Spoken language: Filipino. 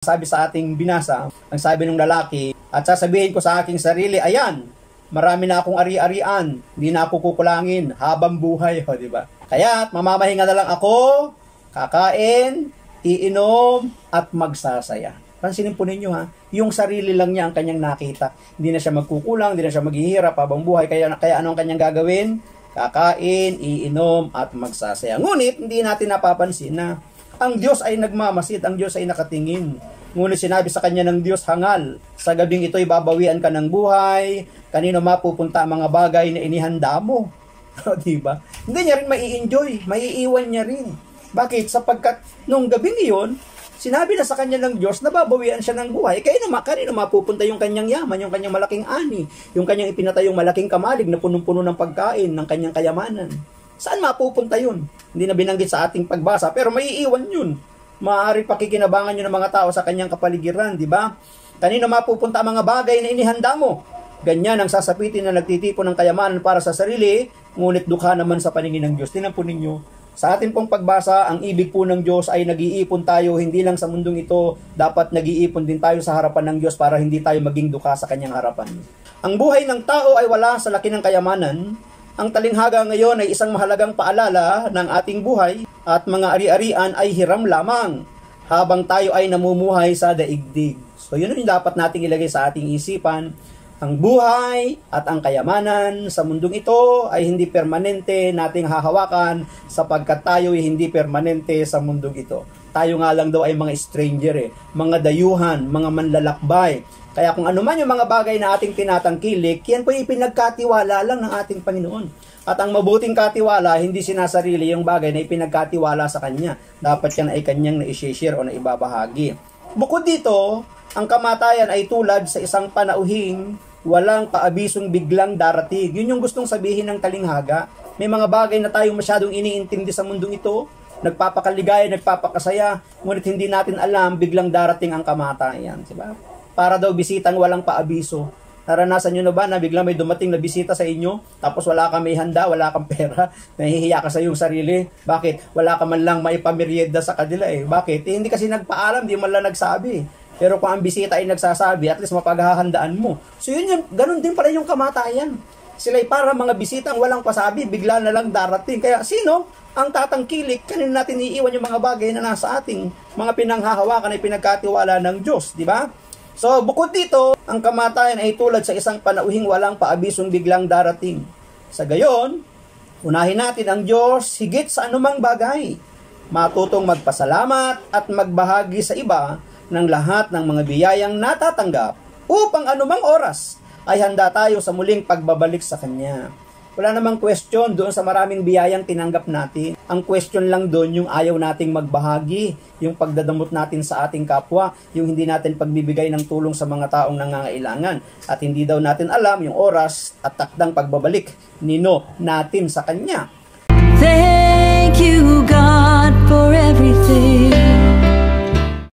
Sabi sa ating binasa, ang sabi ng lalaki, at sasabihin ko sa aking sarili, ayan, marami na akong ari-arian, hindi na ako kukulangin habang buhay, o diba? Kaya mamamahinga na lang ako, kakain, iinom, at magsasaya. Pansinin po ninyo ha, yung sarili lang niya ang kanyang nakita. Hindi na siya magkukulang, hindi na siya maghihirap habang buhay. Kaya ano ang kanyang gagawin? Kakain, iinom, at magsasaya. Ngunit, hindi natin napapansin na ang Diyos ay nagmamasid, ang Diyos ay nakatingin. Ngunit sinabi sa kanya ng Diyos, hangal, sa gabing ito'y babawian ka ng buhay, kanino mapupunta ang mga bagay na inihanda mo. Diba? Hindi niya rin mai-enjoy, maiiwan niya rin. Bakit? Sapagkat nung gabing iyon, sinabi na sa kanya ng Diyos na babawian siya ng buhay. Kanino mapupunta yung kanyang yaman, yung kanyang malaking ani, yung kanyang ipinatayong malaking kamalig na punong-puno ng pagkain ng kanyang kayamanan. Saan mapupunta yun? Hindi na binanggit sa ating pagbasa, pero maiiwan yun. Maaari pakikinabangan yun ng mga tao sa kanyang kapaligiran, di ba? Kanino mapupunta ang mga bagay na inihanda mo? Ganyan ang sasapitin na nagtitipon ng kayamanan para sa sarili, ngunit dukha naman sa paningin ng Diyos. Tingnan po ninyo, sa ating pong pagbasa, ang ibig po ng Diyos ay nag-iipon tayo, hindi lang sa mundong ito, dapat nag-iipon din tayo sa harapan ng Diyos para hindi tayo maging dukha sa kanyang harapan. Ang buhay ng tao ay wala sa laki ng kayamanan. Ang talinghaga ngayon ay isang mahalagang paalala ng ating buhay at mga ari-arian ay hiram lamang habang tayo ay namumuhay sa daigdig. So yun yung dapat nating ilagay sa ating isipan. Ang buhay at ang kayamanan sa mundong ito ay hindi permanente nating hahawakan sapagkat tayo ay hindi permanente sa mundong ito. Tayo nga lang daw ay mga stranger mga dayuhan, mga manlalakbay. Kaya kung ano man yung mga bagay na ating tinatangkilik, yan po yung ipinagkatiwala lang ng ating Panginoon. At ang mabuting katiwala, hindi sinasarili yung bagay na ipinagkatiwala sa Kanya. Dapat yan ay Kanyang na-share o naibabahagi. Bukod dito, ang kamatayan ay tulad sa isang panauhing walang paabisong biglang darating. Yun yung gustong sabihin ng talinghaga. May mga bagay na tayong masyadong iniintindi sa mundong ito, nagpapakaligaya, nagpapakasaya, ngunit hindi natin alam, biglang darating ang kamatayan. Diba? Para daw bisitang walang paabiso. Naranasan nyo na ba na biglang may dumating na bisita sa inyo, tapos wala kang may handa, wala kang pera, nahihiya ka sa iyong sarili? Bakit? Wala ka man lang maipamerienda sa kanila Bakit? Hindi kasi nagpaalam, di man lang nagsabi. Pero kung ang bisita ay nagsasabi, at least mapaghahandaan mo. So yun, ganun din pala yung kamatayan. Sila'y para mga bisitang walang pasabi, bigla na lang darating. Kaya sino ang tatangkilik? Kanino natin iiwan yung mga bagay na nasa ating mga pinanghahawakan ay pinagkatiwala ng Diyos, di ba? So, bukod dito, ang kamatayan ay tulad sa isang panauhing walang paabisong biglang darating. Sa gayon, unahin natin ang Diyos higit sa anumang bagay. Matutong magpasalamat at magbahagi sa iba ng lahat ng mga biyayang natatanggap upang anumang oras ay handa tayo sa muling pagbabalik sa Kanya. Wala namang question doon sa maraming biyayang tinanggap natin. Ang question lang doon yung ayaw nating magbahagi, yung pagdadamot natin sa ating kapwa, yung hindi natin pagbibigay ng tulong sa mga taong nangangailangan. At hindi daw natin alam yung oras at takdang pagbabalik nino natin sa Kanya. Thank you, God, for everything.